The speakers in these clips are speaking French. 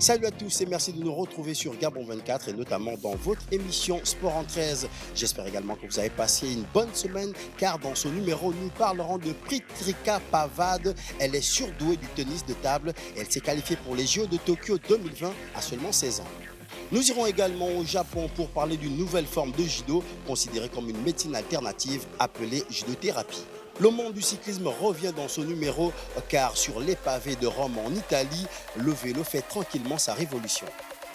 Salut à tous et merci de nous retrouver sur Gabon 24 et notamment dans votre émission Sport en 13. J'espère également que vous avez passé une bonne semaine car dans ce numéro, nous parlerons de Pritrika Pavad. Elle est surdouée du tennis de table et elle s'est qualifiée pour les JO de Tokyo 2020 à seulement 16 ans. Nous irons également au Japon pour parler d'une nouvelle forme de judo considérée comme une médecine alternative appelée judothérapie. Le monde du cyclisme revient dans ce numéro car sur les pavés de Rome en Italie, le vélo fait tranquillement sa révolution.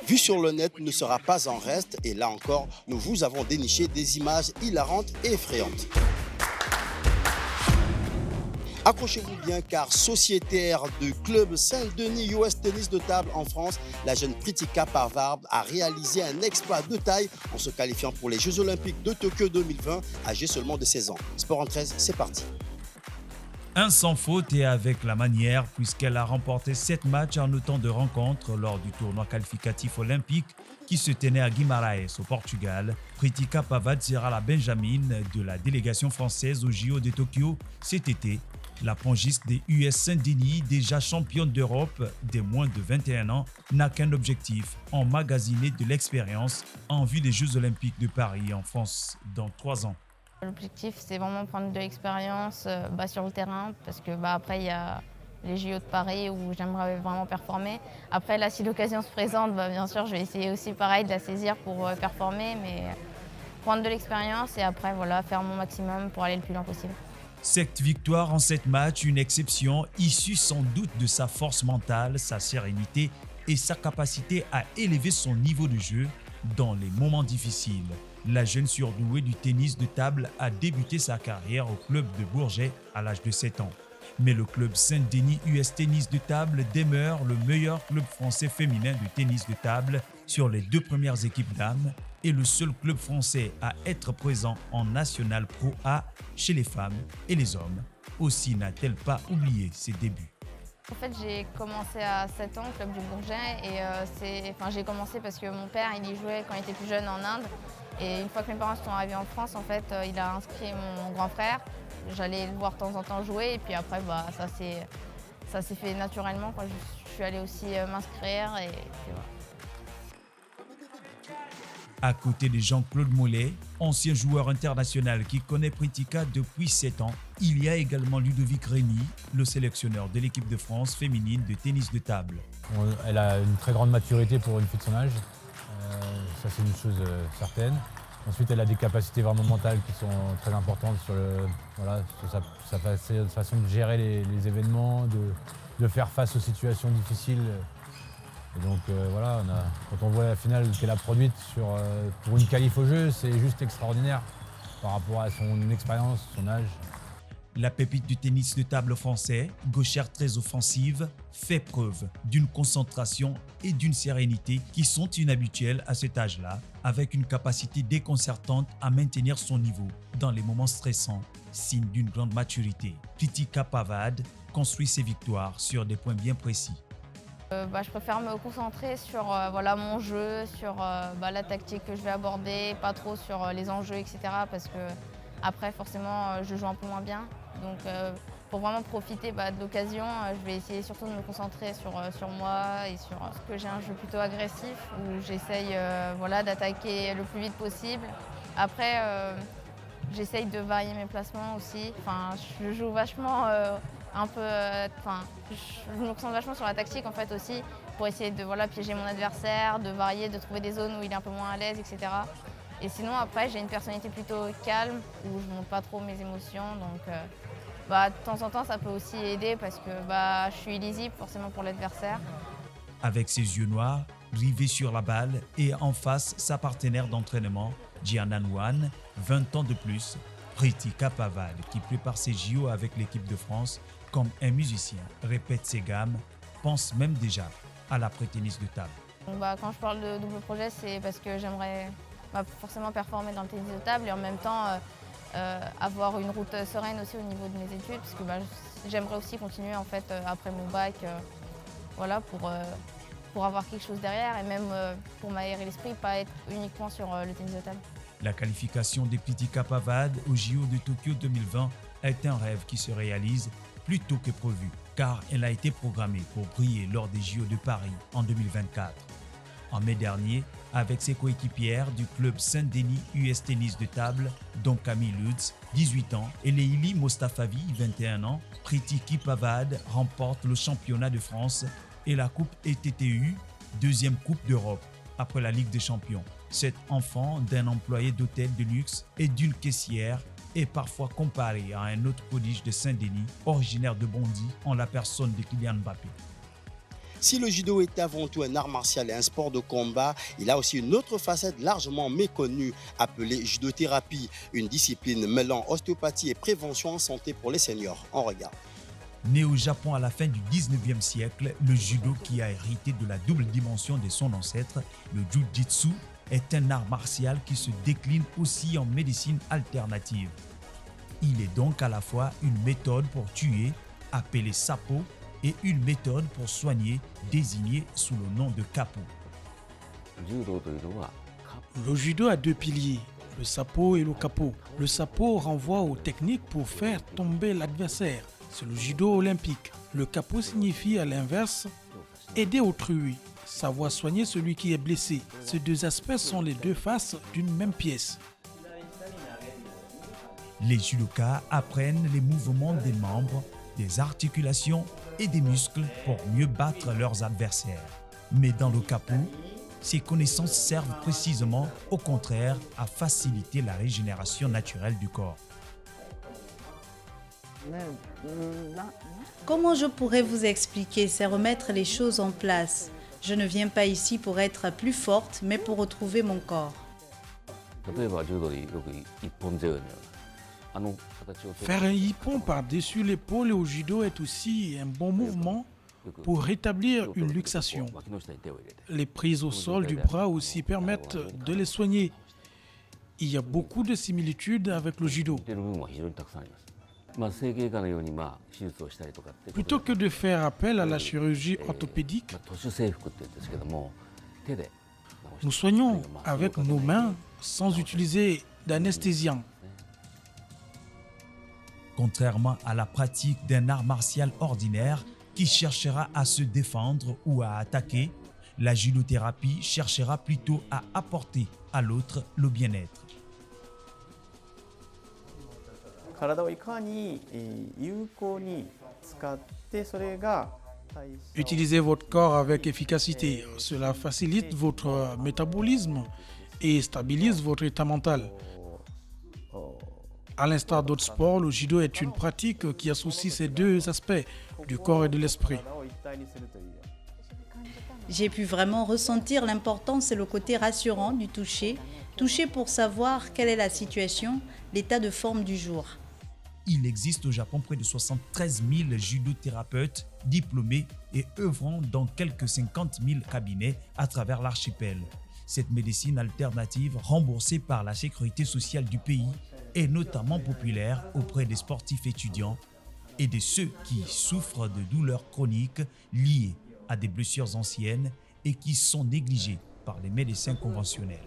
Vu sur le net ne sera pas en reste et là encore, nous vous avons déniché des images hilarantes et effrayantes. Accrochez-vous bien car sociétaire du club Saint-Denis US Tennis de table en France, la jeune Pritika Pavad a réalisé un exploit de taille en se qualifiant pour les Jeux Olympiques de Tokyo 2020, âgée seulement de 16 ans. Sport en 13, c'est parti. Un sans faute et avec la manière puisqu'elle a remporté 7 matchs en autant de rencontres lors du tournoi qualificatif olympique qui se tenait à Guimarães au Portugal. Pritika Pavad sera la benjamine de la délégation française au JO de Tokyo cet été. La pongiste des US Saint-Denis, déjà championne d'Europe des moins de 21 ans, n'a qu'un objectif, emmagasiner de l'expérience en vue des Jeux Olympiques de Paris en France dans 3 ans. L'objectif, c'est vraiment prendre de l'expérience sur le terrain parce que après, il y a les JO de Paris où j'aimerais vraiment performer. Après, là, si l'occasion se présente, bien sûr, je vais essayer aussi pareil de la saisir pour performer, mais prendre de l'expérience et après, faire mon maximum pour aller le plus loin possible. Cette victoire en 7 matchs, une exception issue sans doute de sa force mentale, sa sérénité et sa capacité à élever son niveau de jeu dans les moments difficiles. La jeune surdouée du tennis de table a débuté sa carrière au club de Bourget à l'âge de 7 ans. Mais le club Saint-Denis US Tennis de table demeure le meilleur club français féminin de tennis de table sur les 2 premières équipes dames et le seul club français à être présent en National Pro A chez les femmes et les hommes. Aussi n'a-t-elle pas oublié ses débuts. En fait, j'ai commencé à 7 ans au club du Bourget et j'ai commencé parce que mon père il y jouait quand il était plus jeune en Inde. Et une fois que mes parents sont arrivés en France, en fait, il a inscrit mon grand frère. J'allais le voir de temps en temps jouer et puis après, ça s'est fait naturellement. Je suis allée aussi m'inscrire et puis voilà. À côté de Jean-Claude Mollet, ancien joueur international qui connaît Pritika depuis 7 ans, il y a également Ludovic Rémy, le sélectionneur de l'équipe de France féminine de tennis de table. Elle a une très grande maturité pour une fille de son âge, ça c'est une chose certaine. Ensuite, elle a des capacités vraiment mentales qui sont très importantes sur sa façon de gérer les événements, de faire face aux situations difficiles. Et donc quand on voit la finale qu'elle a produite pour une qualif au jeu, c'est juste extraordinaire par rapport à son expérience, son âge. La pépite du tennis de table français, gauchère très offensive, fait preuve d'une concentration et d'une sérénité qui sont inhabituelles à cet âge-là, avec une capacité déconcertante à maintenir son niveau dans les moments stressants, signe d'une grande maturité. Pritika Pavad construit ses victoires sur des points bien précis. Je préfère me concentrer sur mon jeu, sur la tactique que je vais aborder, pas trop sur les enjeux, etc. Parce que après, forcément, je joue un peu moins bien. Donc, pour vraiment profiter de l'occasion, je vais essayer surtout de me concentrer sur moi et sur ce que j'ai un jeu plutôt agressif où j'essaye d'attaquer le plus vite possible. Après, j'essaye de varier mes placements aussi. Je joue vachement je me concentre vachement sur la tactique en fait aussi pour essayer de piéger mon adversaire, de varier, de trouver des zones où il est un peu moins à l'aise, etc. Et sinon après j'ai une personnalité plutôt calme où je ne montre pas trop mes émotions donc de temps en temps ça peut aussi aider parce que je suis illisible forcément pour l'adversaire. Avec ses yeux noirs, rivés sur la balle et en face sa partenaire d'entraînement, Jianan Wan, 20 ans de plus, Pritika Pavad qui prépare ses JO avec l'équipe de France comme un musicien, répète ses gammes, pense même déjà à l'après-tennis de table. Quand je parle de double projet, c'est parce que j'aimerais forcément performer dans le tennis de table et en même temps avoir une route sereine aussi au niveau de mes études parce que j'aimerais aussi continuer en fait après mon bac pour avoir quelque chose derrière et même pour m'aérer l'esprit, pas être uniquement sur le tennis de table. La qualification de Pritika Pavad au JO de Tokyo 2020 est un rêve qui se réalise plus tôt que prévu. car elle a été programmée pour briller lors des JO de Paris en 2024. En mai dernier, avec ses coéquipières du club Saint-Denis US Tennis de table, dont Camille Lutz, 18 ans, et Leili Mostafavi, 21 ans, Pritiki Pavad remporte le championnat de France et la Coupe ETTU, deuxième Coupe d'Europe, après la Ligue des Champions. Cet enfant d'un employé d'hôtel de luxe et d'une caissière est parfois comparé à un autre prodige de Saint-Denis, originaire de Bondy, en la personne de Kylian Mbappé. Si le judo est avant tout un art martial et un sport de combat, il a aussi une autre facette largement méconnue, appelée judothérapie, une discipline mêlant ostéopathie et prévention en santé pour les seniors. On regarde. Né au Japon à la fin du 19e siècle, le judo, qui a hérité de la double dimension de son ancêtre, le jujitsu, est un art martial qui se décline aussi en médecine alternative. Il est donc à la fois une méthode pour tuer, appelée Sappo, et une méthode pour soigner, désignée sous le nom de Kappo. Le judo a deux piliers, le Sappo et le Kappo. Le Sappo renvoie aux techniques pour faire tomber l'adversaire. C'est le judo olympique. Le Kappo signifie à l'inverse aider autrui, savoir soigner celui qui est blessé. Ces deux aspects sont les deux faces d'une même pièce. Les judokas apprennent les mouvements des membres, des articulations et des muscles pour mieux battre leurs adversaires. Mais dans le Kappo, ces connaissances servent précisément, au contraire, à faciliter la régénération naturelle du corps. Comment je pourrais vous expliquer? C'est remettre les choses en place. Je ne viens pas ici pour être plus forte, mais pour retrouver mon corps. Faire un hippon par-dessus l'épaule au judo est aussi un bon mouvement pour rétablir une luxation. Les prises au sol du bras aussi permettent de les soigner. Il y a beaucoup de similitudes avec le judo. Plutôt que de faire appel à la chirurgie orthopédique, nous soignons avec nos mains sans utiliser d'anesthésiant. Contrairement à la pratique d'un art martial ordinaire qui cherchera à se défendre ou à attaquer, la judothérapie cherchera plutôt à apporter à l'autre le bien-être. Utilisez votre corps avec efficacité. Cela facilite votre métabolisme et stabilise votre état mental. À l'instar d'autres sports, le judo est une pratique qui associe ces deux aspects du corps et de l'esprit. J'ai pu vraiment ressentir l'importance et le côté rassurant du toucher. Toucher pour savoir quelle est la situation, l'état de forme du jour. Il existe au Japon près de 73 000 judothérapeutes diplômés et œuvrant dans quelques 50 000 cabinets à travers l'archipel. Cette médecine alternative, remboursée par la sécurité sociale du pays, est notamment populaire auprès des sportifs étudiants et de ceux qui souffrent de douleurs chroniques liées à des blessures anciennes et qui sont négligés par les médecins conventionnels.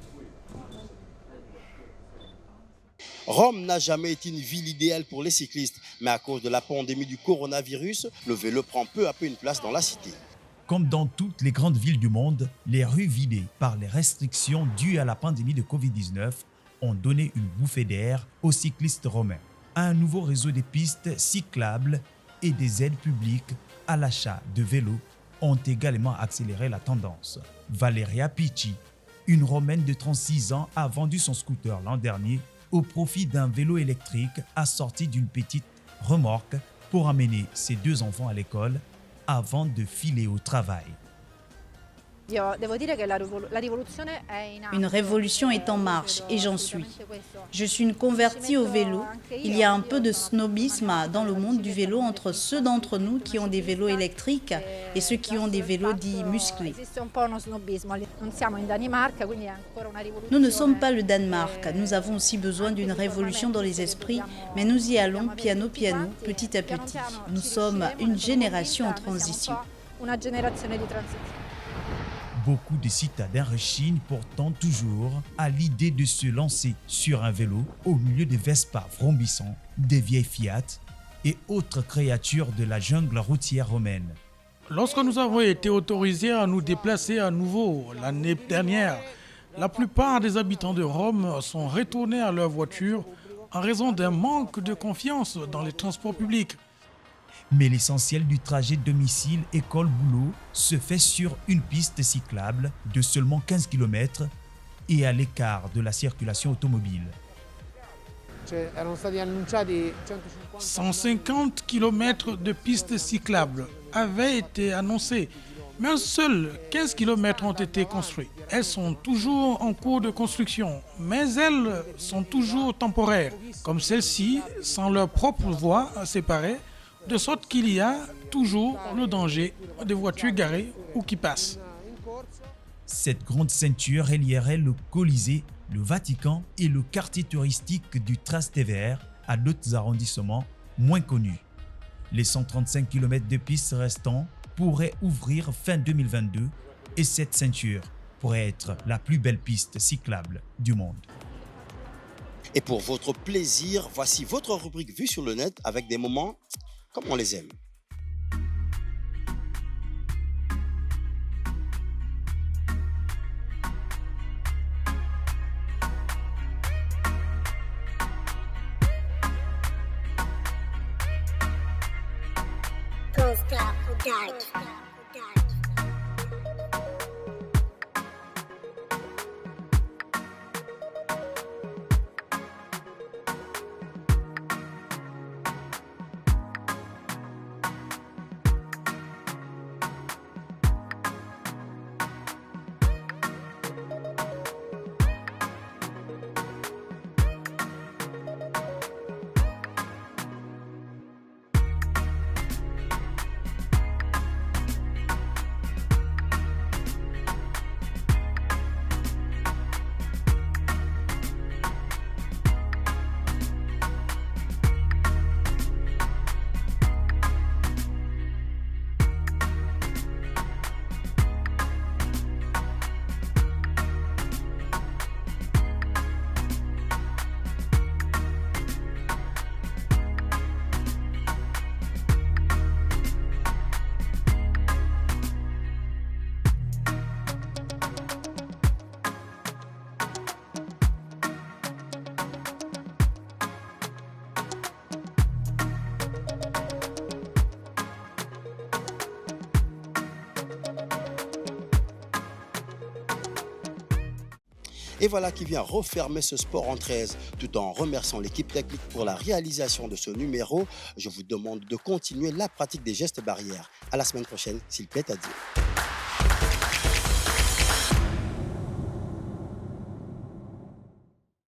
Rome n'a jamais été une ville idéale pour les cyclistes, mais à cause de la pandémie du coronavirus, le vélo prend peu à peu une place dans la cité. Comme dans toutes les grandes villes du monde, les rues vidées par les restrictions dues à la pandémie de Covid-19 ont donné une bouffée d'air aux cyclistes romains. Un nouveau réseau de pistes cyclables et des aides publiques à l'achat de vélos ont également accéléré la tendance. Valeria Picci, une Romaine de 36 ans, a vendu son scooter l'an dernier au profit d'un vélo électrique assorti d'une petite remorque pour amener ses deux enfants à l'école avant de filer au travail. Une révolution est en marche et j'en suis. Je suis une convertie au vélo. Il y a un peu de snobisme dans le monde du vélo entre ceux d'entre nous qui ont des vélos électriques et ceux qui ont des vélos dits musclés. Nous ne sommes pas le Danemark. Nous avons aussi besoin d'une révolution dans les esprits, mais nous y allons piano piano, petit à petit. Nous sommes une génération en transition. Beaucoup de citadins rechignent pourtant toujours à l'idée de se lancer sur un vélo au milieu des Vespa vrombissants, des vieilles Fiat et autres créatures de la jungle routière romaine. Lorsque nous avons été autorisés à nous déplacer à nouveau l'année dernière, la plupart des habitants de Rome sont retournés à leur voiture en raison d'un manque de confiance dans les transports publics. Mais l'essentiel du trajet domicile-école-boulot se fait sur une piste cyclable de seulement 15 km et à l'écart de la circulation automobile. 150 km de pistes cyclables avaient été annoncées, mais seuls 15 km ont été construits. Elles sont toujours en cours de construction, mais elles sont toujours temporaires, comme celle-ci, sans leur propre voie séparée, de sorte qu'il y a toujours le danger des voitures garées ou qui passent. Cette grande ceinture relierait le Colisée, le Vatican et le quartier touristique du Trastevere à d'autres arrondissements moins connus. Les 135 km de pistes restants pourraient ouvrir fin 2022 et cette ceinture pourrait être la plus belle piste cyclable du monde. Et pour votre plaisir, voici votre rubrique Vue sur le net avec des moments comme on les aime. Et voilà qui vient refermer ce sport en 13. Tout en remerciant l'équipe technique pour la réalisation de ce numéro, je vous demande de continuer la pratique des gestes barrières. À la semaine prochaine, s'il plaît à Dieu.